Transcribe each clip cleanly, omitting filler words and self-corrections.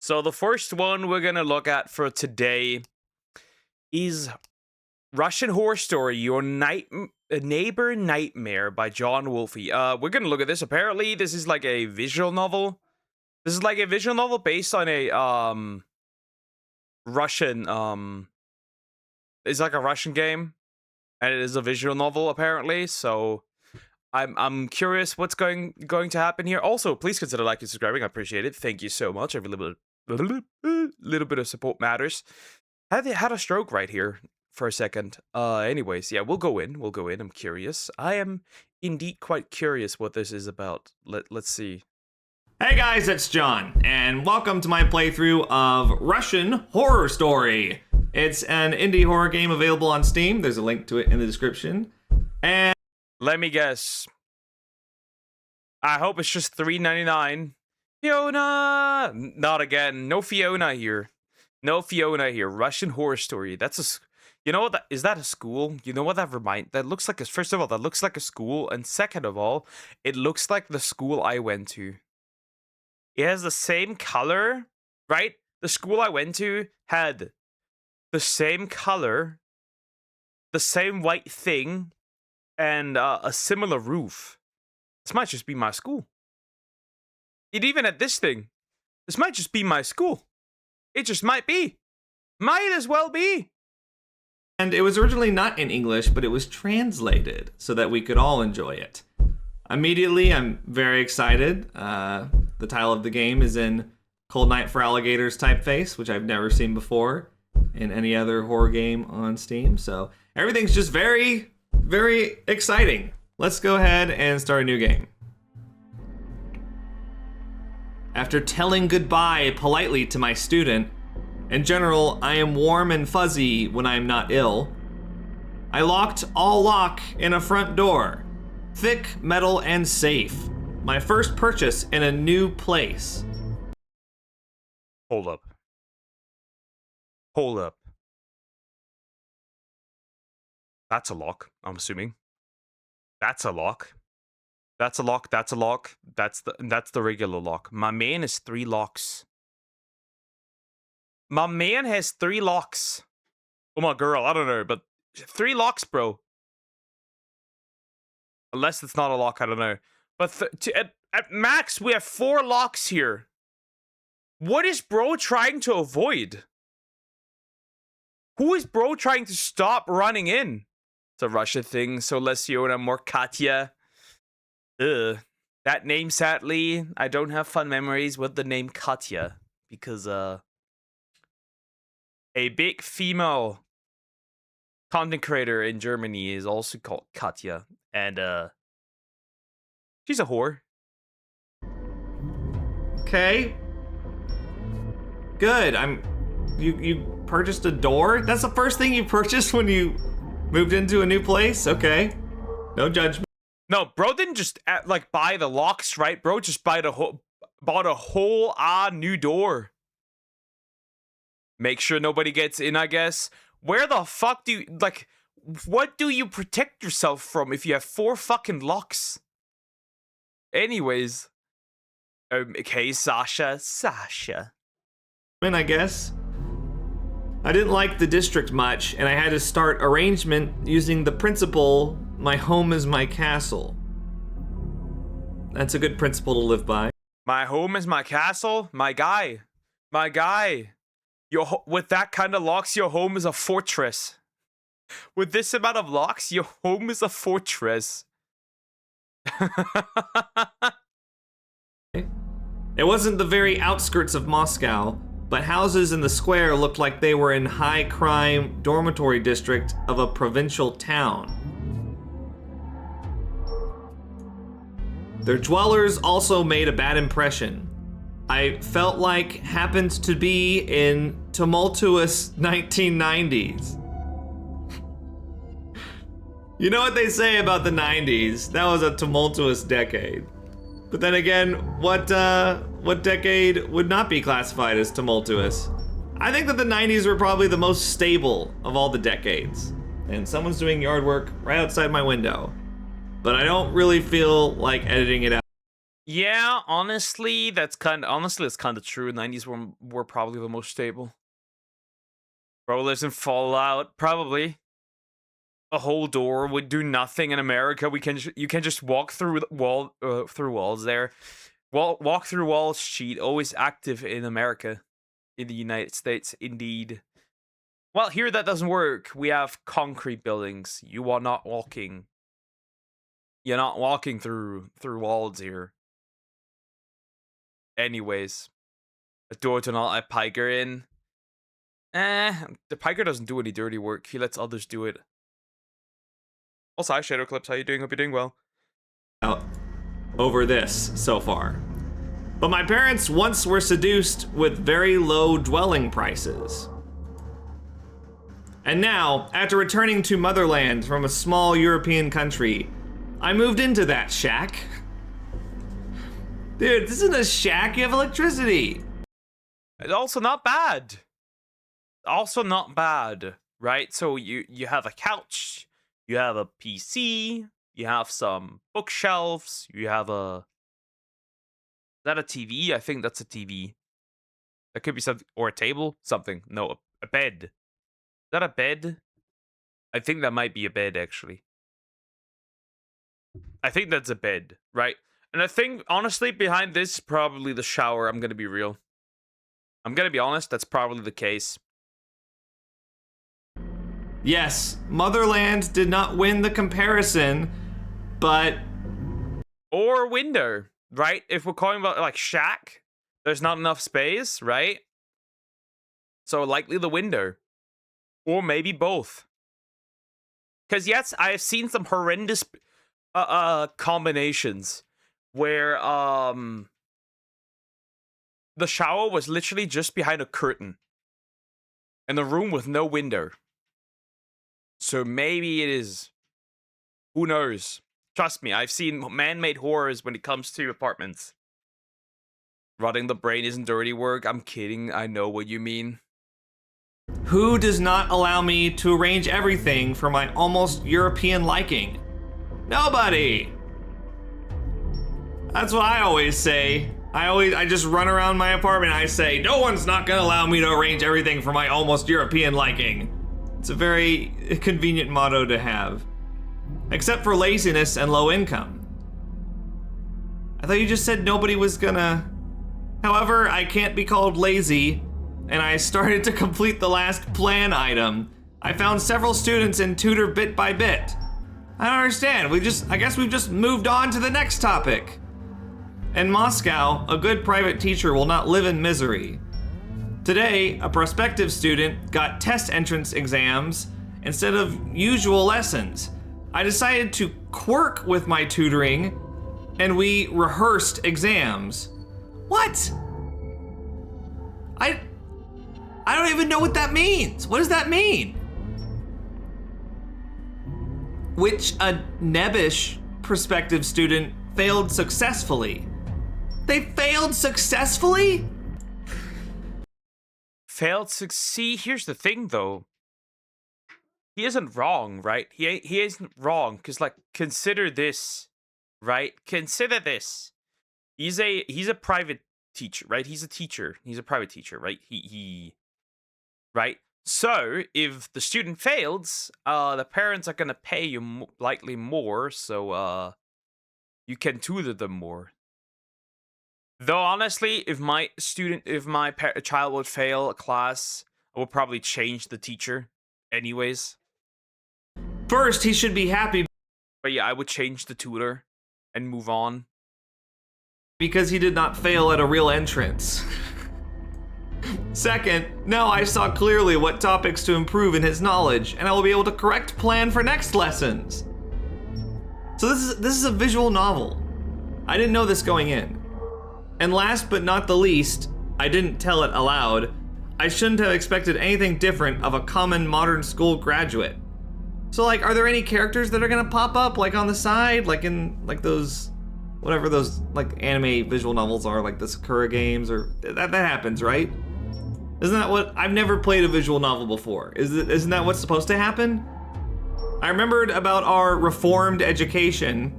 So the first one we're gonna look at for today is Russian Horror Story, Your Neighbor Nightmare by John Wolfe. We're gonna look at this. Apparently, this is like a visual novel. This is like a visual novel based on a Russian it's like a Russian game, and it is a visual novel apparently. So I'm curious what's going to happen here. Also, please consider liking and subscribing. I appreciate it. Thank you so much. Every little bit of support matters. Had a stroke right here for a second. Anyways, yeah, we'll go in. I'm curious. I am indeed quite curious what this is about. Let's see. Hey guys, it's John, and welcome to my playthrough of Russian Horror Story. It's an indie horror game available on Steam. There's a link to it in the description. And let me guess. I hope it's just $3.99. Fiona! Not again. No Fiona here. No Fiona here. Russian Horror Story. That's a... You know what? Is that a school? You know what that reminds... That looks like a... First of all, that looks like a school. And second of all, it looks like the school I went to. It has the same color, right? The school I went to had the same color, the same white thing, and a similar roof. This might just be my school. It even had this thing. This might just be my school. It just might be. Might as well be. it was originally not in English, but it was translated so that we could all enjoy it. Immediately, I'm very excited. The title of the game is in Cold Night for Alligators typeface, which I've never seen before in any other horror game on Steam. So everything's just very, very exciting. Let's go ahead and start a new game. After telling goodbye politely to my student, in general, I am warm and fuzzy when I'm not ill, I locked all lock in a front door. Thick, metal, and safe. My first purchase in a new place. Hold up. Hold up. That's a lock, I'm assuming. That's a lock. That's a lock, that's a lock. That's the regular lock. My man has 3 locks. My man has 3 locks. Oh, my girl, I don't know, but 3 locks, bro. Unless it's not a lock, I don't know. But at max, we have 4 locks here. What is bro trying to avoid? Who is bro trying to stop running in? It's a Russia thing, so Lesiona, more Katya. Ugh. That name, sadly, I don't have fun memories with the name Katya. Because, a big female content creator in Germany is also called Katya. And, she's a whore. Okay. Good. You purchased a door? That's the first thing you purchased when you moved into a new place? Okay. No judgment. No, bro didn't just like buy the locks, right? Bro just bought a whole new door. Make sure nobody gets in, I guess. Where the fuck do you like? What do you protect yourself from if you have 4 fucking locks? Anyways, okay, Sasha. I guess. I didn't like the district much, and I had to start arrangement using the principle, my home is my castle. That's a good principle to live by. My home is my castle? My guy. With that kind of locks, your home is a fortress. With this amount of locks, your home is a fortress. It wasn't the very outskirts of Moscow, but houses in the square looked like they were in high-crime dormitory district of a provincial town. Their dwellers also made a bad impression. I felt like happened to be in tumultuous 1990s. You know what they say about the 90s? That was a tumultuous decade. But then again, what decade would not be classified as tumultuous? I think that the 90s were probably the most stable of all the decades. And someone's doing yard work right outside my window. But I don't really feel like editing it out. Yeah, honestly, that's kind of true. 90s were probably the most stable. Bro lives in Fallout, probably. A whole door would do nothing in America. You can just walk through through walls there. Walk through walls cheat, always active in America. In the United States, indeed. Well, here that doesn't work. We have concrete buildings. You are not walking. You're not walking through walls here. Anyways, a door to not let Piker in. The Piker doesn't do any dirty work. He lets others do it. Also, hi Shadow Clips. How you doing? Hope you're doing well. Out over this so far. But my parents once were seduced with very low dwelling prices. And now, after returning to motherland from a small European country, I moved into that shack. Dude, this isn't a shack, you have electricity. It's also not bad. Right? So you have a couch, you have a PC, you have some bookshelves, you have a... Is that a TV? I think that's a TV. That could be something, or a table, something. No, a bed. Is that a bed? I think that might be a bed, actually. I think that's a bed, right? And I think, honestly, behind this, probably the shower. I'm gonna be real. I'm gonna be honest, that's probably the case. Yes, Motherland did not win the comparison, but... Or window, right? If we're calling about, like, shack, there's not enough space, right? So likely the window. Or maybe both. Because yes, I have seen some horrendous combinations where the shower was literally just behind a curtain and the room with no window. So maybe it is. Who knows? Trust me, I've seen man-made horrors when it comes to apartments. Rotting the brain isn't dirty work. I'm kidding. I know what you mean. Who does not allow me to arrange everything for my almost European liking? Nobody! That's what I always say. I just run around my apartment and I say, no one's not gonna allow me to arrange everything for my almost European liking. It's a very convenient motto to have. Except for laziness and low income. I thought you just said nobody was gonna... However, I can't be called lazy, and I started to complete the last plan item. I found several students in tutor bit by bit. I don't understand, I guess we've just moved on to the next topic. In Moscow, a good private teacher will not live in misery. Today, a prospective student got test entrance exams instead of usual lessons. I decided to quirk with my tutoring, and we rehearsed exams. What? I don't even know what that means. What does that mean? Which a nebbish prospective student failed successfully. They failed successfully? See, here's the thing, though. He isn't wrong, right? He isn't wrong, because, like, consider this, right? Consider this. He's a private teacher, right? He's a teacher. He's a private teacher, right? Right? So, if the student fails, the parents are gonna pay you likely more, so, you can tutor them more. Though, honestly, if my child would fail a class, I would probably change the teacher anyways. First, he should be happy But yeah, I would change the tutor and move on. because he did not fail at a real entrance. Second, now I saw clearly what topics to improve in his knowledge, and I will be able to correct plan for next lessons. So this is a visual novel. I didn't know this going in. And last but not the least, I didn't tell it aloud, I shouldn't have expected anything different of a common modern school graduate. So like, are there any characters that are gonna pop up like on the side, like in like those, whatever those like anime visual novels are, like the Sakura games, or that happens, right? Isn't that what, I've never played a visual novel before. Isn't that what's supposed to happen? I remembered about our reformed education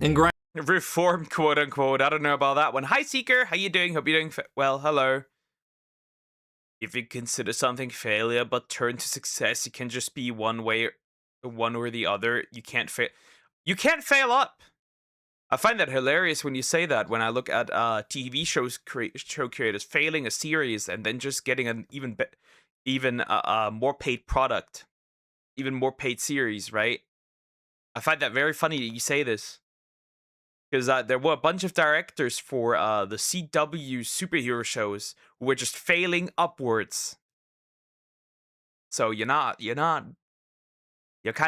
in Reformed, quote unquote. I don't know about that one. Hi, Seeker. How you doing? Hope you're doing well. Hello. If you consider something failure but turn to success, it can just be one or the other. You can't fail. You can't fail up. I find that hilarious when you say that. When I look at TV shows, show creators failing a series and then just getting an even more paid product, even more paid series, right? I find that very funny that you say this. Because there were a bunch of directors for the CW superhero shows who were just failing upwards. So you're kind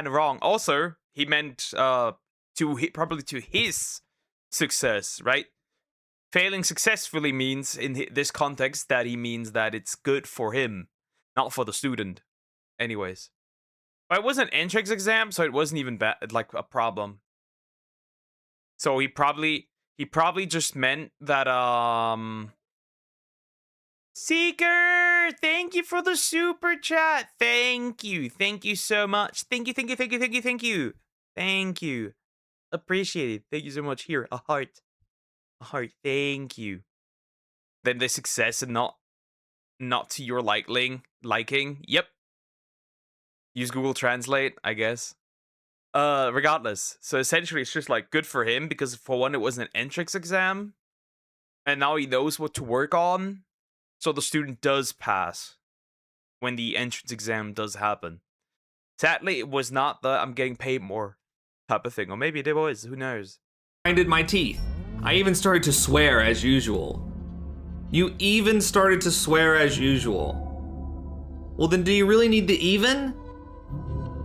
of wrong. Also, he meant probably to his success, right? Failing successfully means in this context that he means that it's good for him, not for the student. Anyways, but it was an entrance exam, so it wasn't even like a problem. So he probably just meant that Seeker, thank you for the super chat. Thank you so much. Thank you. Appreciate it. Thank you so much. Here, a heart. Thank you. Then the success and not to your liking. Yep. Use Google Translate, I guess. Regardless. So essentially it's just like good for him because for one, it was an entrance exam. And now he knows what to work on. So the student does pass when the entrance exam does happen. Sadly, it was not the I'm getting paid more type of thing. Or maybe it was, who knows? Grinded my teeth. I even started to swear as usual. You even started to swear as usual. Well then do you really need to even?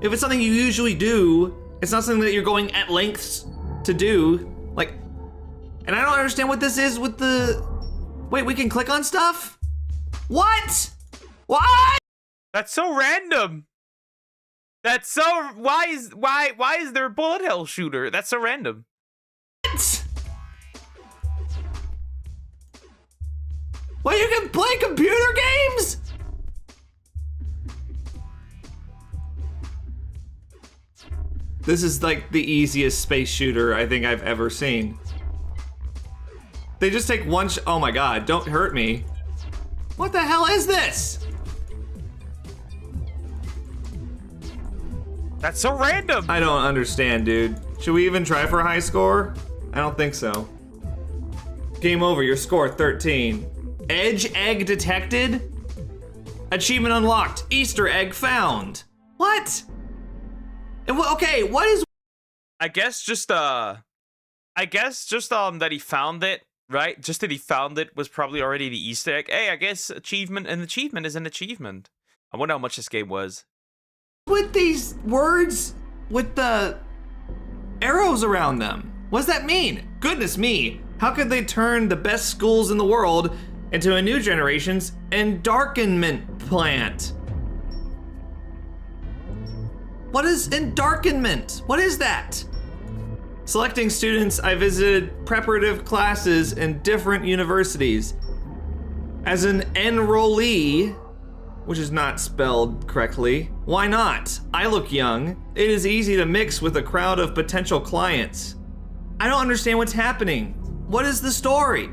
If it's something you usually do, it's not something that you're going at lengths to do. Like, and I don't understand what this is with the... Wait, we can click on stuff? What? What? That's so random. That's so... Why is there a bullet hell shooter? That's so random. What? Well, you can play computer games? This is like the easiest space shooter I think I've ever seen. They just take one oh my god, don't hurt me. What the hell is this? That's so random. I don't understand, dude. Should we even try for a high score? I don't think so. Game over, your score 13. Edge egg detected? Achievement unlocked, Easter egg found. What? Okay, what is... I guess just that he found it, right? Just that he found it was probably already the Easter egg. Hey, I guess an achievement is an achievement. I wonder how much this game was. With these words with the arrows around them. What does that mean? Goodness me, how could they turn the best schools in the world into a new generation's endarkenment plant? What is endarkenment? What is that? Selecting students, I visited preparative classes in different universities. As an enrollee, which is not spelled correctly, why not? I look young. It is easy to mix with a crowd of potential clients. I don't understand what's happening. What is the story?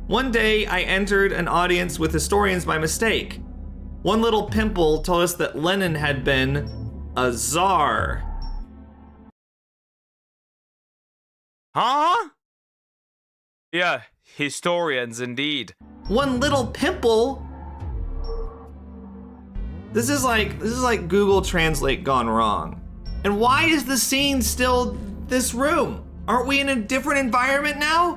One day, I entered an audience with historians by mistake. One little pimple told us that Lenin had been a czar. Huh? Yeah, historians indeed. One little pimple? This is like Google Translate gone wrong. And why is the scene still this room? Aren't we in a different environment now?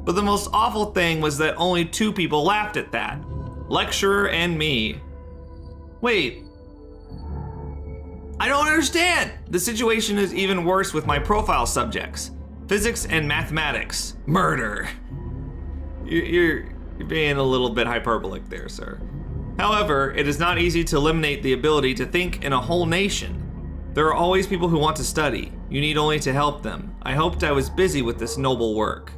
But the most awful thing was that only 2 people laughed at that. Lecturer and me. Wait. I don't understand. The situation is even worse with my profile subjects. Physics and mathematics. Murder. You're being a little bit hyperbolic there, sir. However, it is not easy to eliminate the ability to think in a whole nation. There are always people who want to study. You need only to help them. I hoped I was busy with this noble work.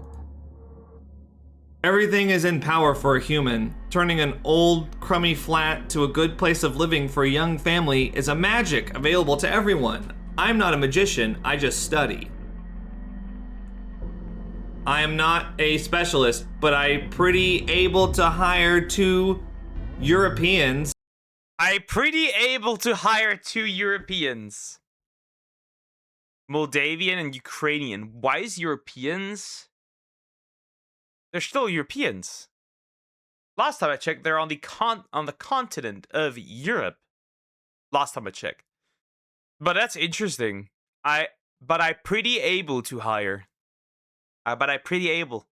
Everything is in power for a human. Turning an old, crummy flat to a good place of living for a young family is a magic available to everyone. I'm not a magician, I just study. I am not a specialist, but I'm pretty able to hire 2 Europeans. I'm pretty able to hire 2 Europeans. Moldavian and Ukrainian. Why is Europeans? They're still Europeans. Last time I checked, they're on the continent of Europe. Last time I checked. But that's interesting. But I'm pretty able to hire. But I'm pretty able.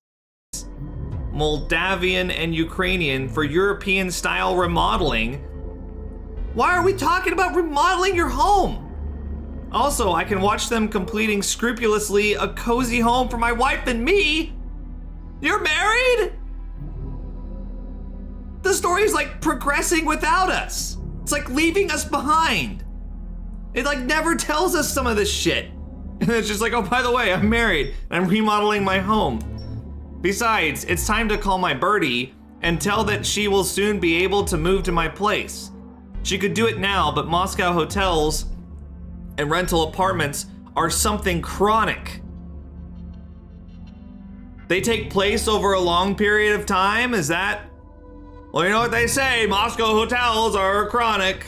Moldavian and Ukrainian for European style remodeling. Why are we talking about remodeling your home? Also, I can watch them completing scrupulously a cozy home for my wife and me. You're married? The story's like progressing without us. It's like leaving us behind. It like never tells us some of this shit. And it's just like, oh, by the way, I'm married. I'm remodeling my home. Besides, it's time to call my birdie and tell that she will soon be able to move to my place. She could do it now, but Moscow hotels and rental apartments are something chronic. They take place over a long period of time, is that? Well, you know what they say, Moscow hotels are chronic.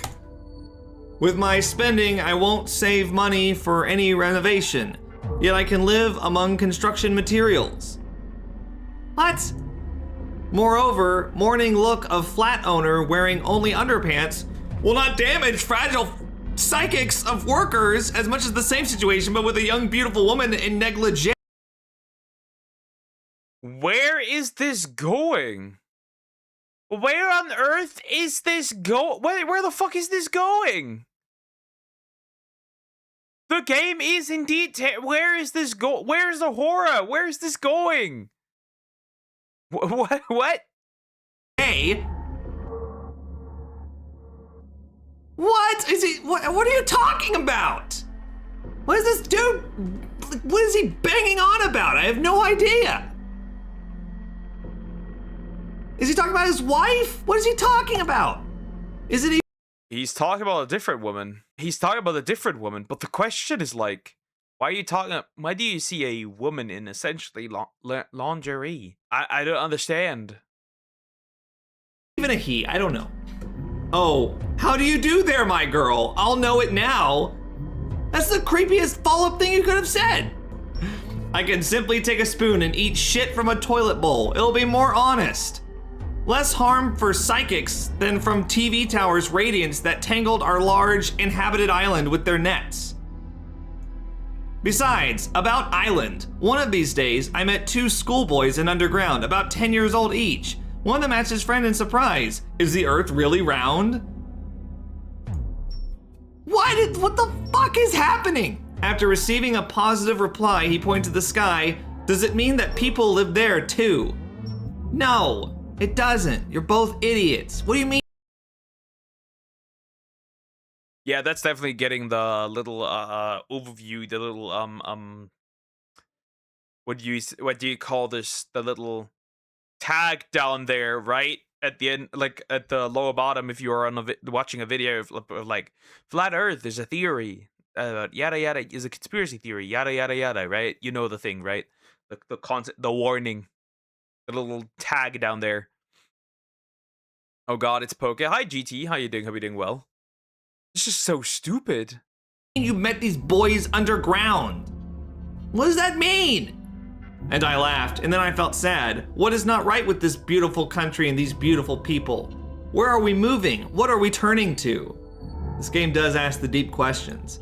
With my spending, I won't save money for any renovation, yet I can live among construction materials. What? Moreover, morning look of flat owner wearing only underpants will not damage fragile psychics of workers as much as the same situation, but with a young, beautiful woman in negligee. Where is this going? Where on earth is this where the fuck is this going? The game is indeed where is this where's the horror? Where is this going? What? Hey. What is he what are you talking about? What is this dude? What is he banging on about? I have no idea. Is he talking about his wife? What is he talking about? Is it He's talking about a different woman. But the question is like, why do you see a woman in essentially lingerie? I don't understand. Even a he, I don't know. Oh, how do you do there, my girl? I'll know it now. That's the creepiest follow-up thing you could have said. I can simply take a spoon and eat shit from a toilet bowl. It'll be more honest. Less harm for psychics than from TV towers' radiance that tangled our large inhabited island with their nets. Besides, about island, one of these days I met 2 schoolboys in underground, about 10 years old each. One of them asked his friend in surprise, "Is the earth really round?" What the fuck is happening? After receiving a positive reply, he pointed to the sky. Does it mean that people live there too? No. It doesn't. You're both idiots. What do you mean? Yeah, that's definitely getting the little overview, the little what do you call this? The little tag down there, right? At the end, like at the lower bottom, if you are on watching a video of like flat Earth is a theory, yada yada is a conspiracy theory, yada yada yada, right? You know the thing, right? The concept, the warning. The little tag down there. Oh god, it's Poke. Hi GT, how you doing? Hope you're doing well. It's just so stupid. You met these boys underground. What does that mean? And I laughed, and then I felt sad. What is not right with this beautiful country and these beautiful people? Where are we moving? What are we turning to? This game does ask the deep questions.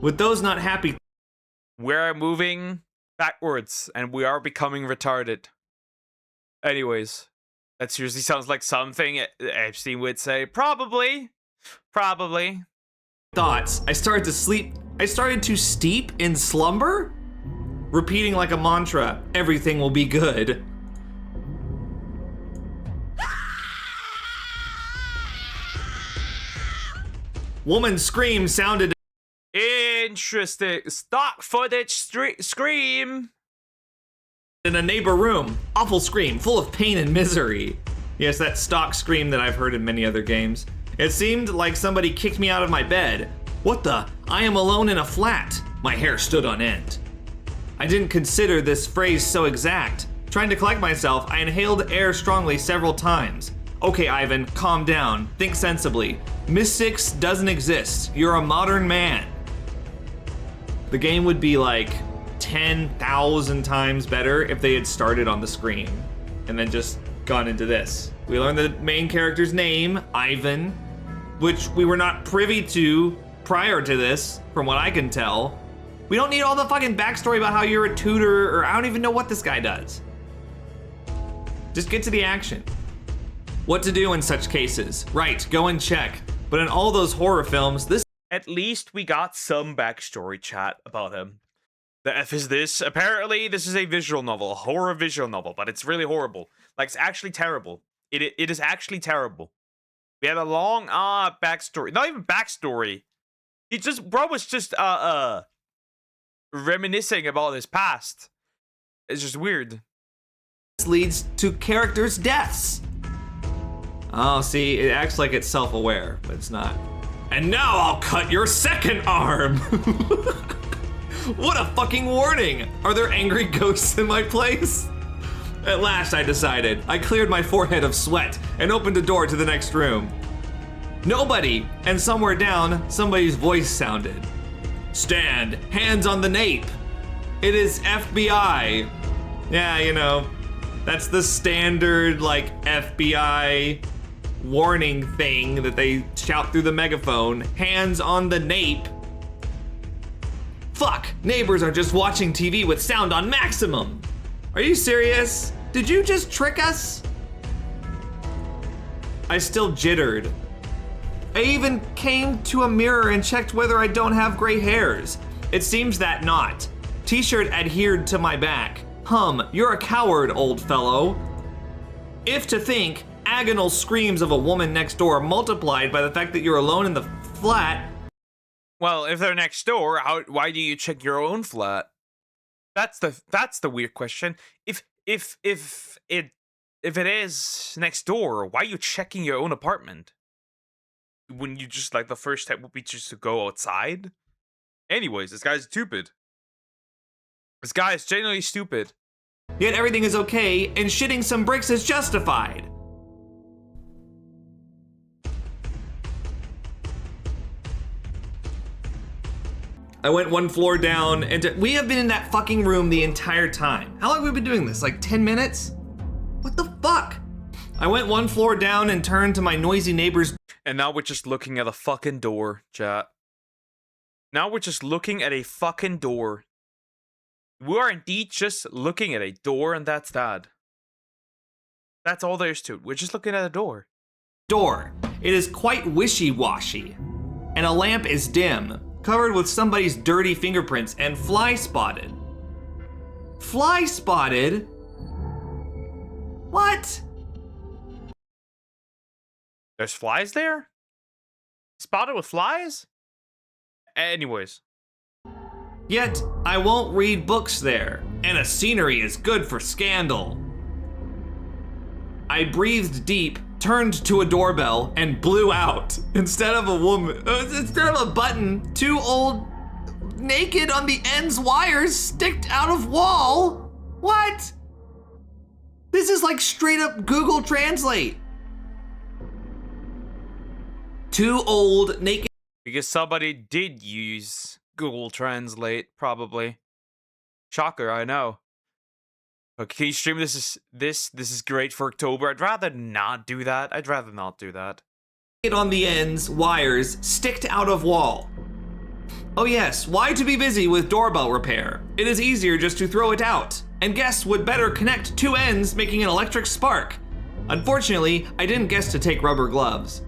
With those not happy, we're moving backwards, and we are becoming retarded. Anyways, that seriously sounds like something Epstein would say. Probably. Thoughts. I started to steep in slumber, repeating like a mantra, everything will be good. Woman's scream sounded interesting. Stock footage scream. In a neighbor room. Awful scream, full of pain and misery. Yes, that stock scream that I've heard in many other games. It seemed like somebody kicked me out of my bed. What the? I am alone in a flat. My hair stood on end. I didn't consider this phrase so exact. Trying to collect myself, I inhaled air strongly several times. Okay, Ivan, calm down. Think sensibly. Mystics doesn't exist. You're a modern man. The game would be like 10,000 times better if they had started on the screen and then just gone into this. We learned the main character's name, Ivan, which we were not privy to prior to this, from what I can tell. We don't need all the fucking backstory about how you're a tutor, or I don't even know what this guy does. Just get to the action. What to do in such cases? Right, go and check. But in all those horror films, this— At least we got some backstory chat about him. The F is this. Apparently, this is a visual novel, a horror visual novel, but it's really horrible. Like, it's actually terrible. It is actually terrible. We had a long, backstory. Not even backstory. He just, bro was just, reminiscing about his past. It's just weird. leads to characters' deaths. Oh, see, it acts like it's self-aware, but it's not. And now I'll cut your second arm. What a fucking warning. Are there angry ghosts in my place? At last I decided. I cleared my forehead of sweat and opened a door to the next room. Nobody, and somewhere down, somebody's voice sounded. Stand, hands on the nape. It is FBI. Yeah, you know, that's the standard, like, FBI warning thing that they shout through the megaphone. Hands on the nape. Fuck, neighbors are just watching TV with sound on maximum. Are you serious? Did you just trick us? I still jittered. I even came to a mirror and checked whether I don't have gray hairs. It seems that not. T-shirt adhered to my back. You're a coward, old fellow. If to think, agonal screams of a woman next door multiplied by the fact that you're alone in the flat. Well, if they're next door, why do you check your own flat? That's the weird question. If it is next door, why are you checking your own apartment? When you just, like, the first step would be just to go outside? Anyways, this guy's stupid. This guy is genuinely stupid. Yet everything is okay, and shitting some bricks is justified. I went one floor down, and we have been in that fucking room the entire time. How long have we been doing this? Like 10 minutes? What the fuck? I went one floor down and turned to my noisy neighbor's. And now we're just looking at a fucking door, chat. Now we're just looking at a fucking door. We are indeed just looking at a door, and that's that. That's all there is to it. We're just looking at a door. It is quite wishy-washy, and a lamp is dim, covered with somebody's dirty fingerprints and fly spotted. Fly spotted? What? There's flies there? Spotted with flies? Anyways. Yet, I won't read books there, and a scenery is good for scandal. I breathed deep, turned to a doorbell, and blew out. Instead of a button, two old, naked on the ends wires sticked out of wall. What? This is like straight up Google Translate. Two old, naked. Because somebody did use Google Translate, probably. Shocker, I know. Okay, can you stream this? This is great for October. I'd rather not do that. On the ends, wires sticked out of wall. Oh yes, why to be busy with doorbell repair? It is easier just to throw it out. And guests would better connect two ends, making an electric spark. Unfortunately, I didn't guess to take rubber gloves.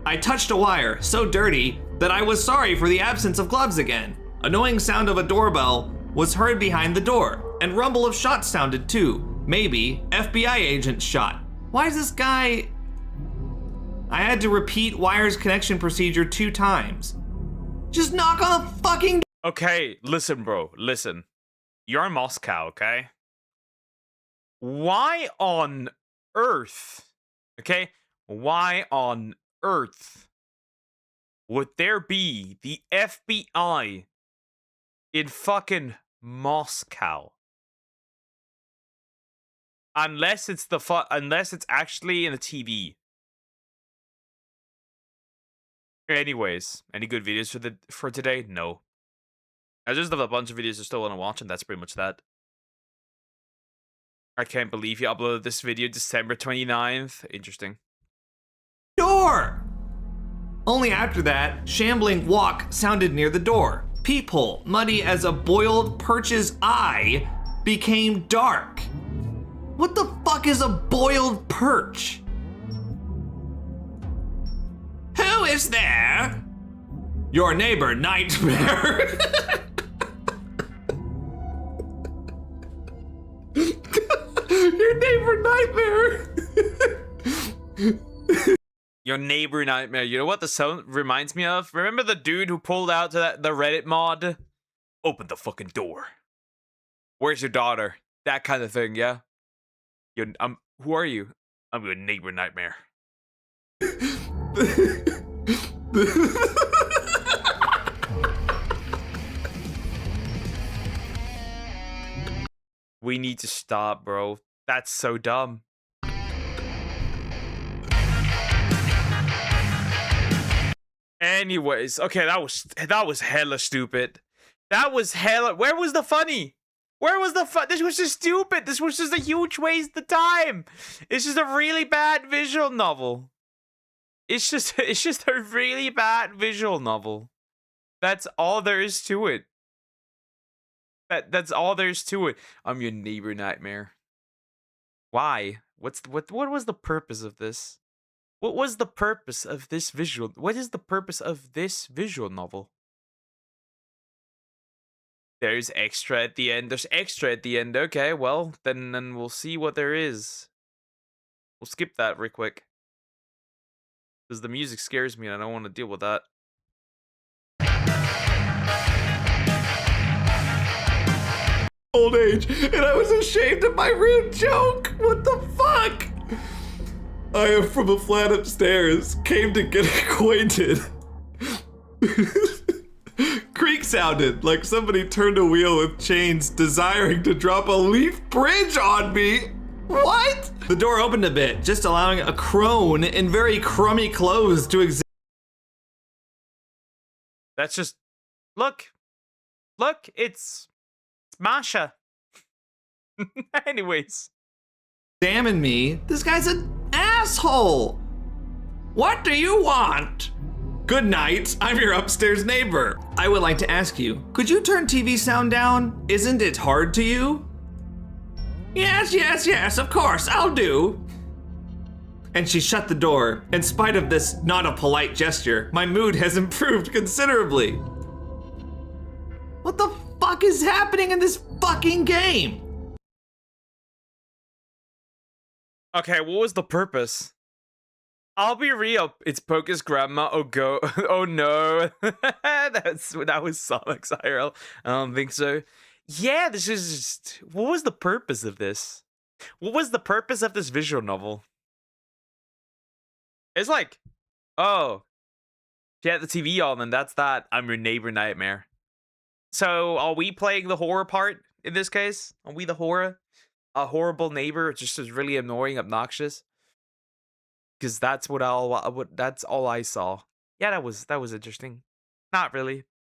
I touched a wire, so dirty, that I was sorry for the absence of gloves again. Annoying sound of a doorbell was heard behind the door, and rumble of shots sounded too. Maybe FBI agents shot. Why is this guy... I had to repeat wire's connection procedure 2 times. Just knock on the fucking... Okay, listen, bro, listen. You're in Moscow, okay? Why on earth, okay? Why on earth would there be the FBI in fucking Moscow. Unless it's unless it's actually in the TV. Anyways, any good videos for today? No. I just have a bunch of videos I still want to watch, and that's pretty much that. I can't believe you uploaded this video December 29th. Interesting. Door! Only after that, shambling walk sounded near the door. Peephole, muddy as a boiled perch's eye, became dark. What the fuck is a boiled perch? Who is there? Your neighbor, Nightmare. Your neighbor, Nightmare. Your neighbor nightmare. You know what the sound reminds me of? Remember the dude who pulled out to the Reddit mod? Open the fucking door. Where's your daughter? That kind of thing, yeah? Who are you? I'm your neighbor nightmare. We need to stop, bro. That's so dumb. Anyways, okay, that was hella stupid. That was hella. Where was the funny? Where was the fun? This was just stupid. This was just a huge waste of time. It's just a really bad visual novel. It's just a really bad visual novel. That's all there is to it. That's all there is to it. I'm your neighbor nightmare. Why? What was the purpose of this? What was the purpose of this visual? What is the purpose of this visual novel? There's extra at the end. There's extra at the end. Okay, well, then we'll see what there is. We'll skip that real quick. Because the music scares me and I don't want to deal with that. Old age, and I was ashamed of my rude joke. What the fuck? I am from a flat upstairs, came to get acquainted. Creak sounded like somebody turned a wheel with chains, desiring to drop a leaf bridge on me. What? The door opened a bit, just allowing a crone in very crummy clothes to exist. That's just... Look, it's Masha. Anyways. Examine me. This guy's an asshole. What do you want? Good night. I'm your upstairs neighbor. I would like to ask you, could you turn TV sound down? Isn't it hard to you? Yes, of course, I'll do. And she shut the door. In spite of this not a polite gesture, my mood has improved considerably. What the fuck is happening in this fucking game? Okay, what was the purpose? I'll be real. It's Poke's grandma. Oh go. Oh no. that was Sonic's IRL. I don't think so. Yeah, this is just... What was the purpose of this? What was the purpose of this visual novel? It's like, oh, she had the TV on and that's that. I'm your neighbor nightmare. So are we playing the horror part in this case? Are we the horror? A horrible neighbor, just is really annoying, obnoxious. Because that's that's all I saw. Yeah, that was interesting. Not really.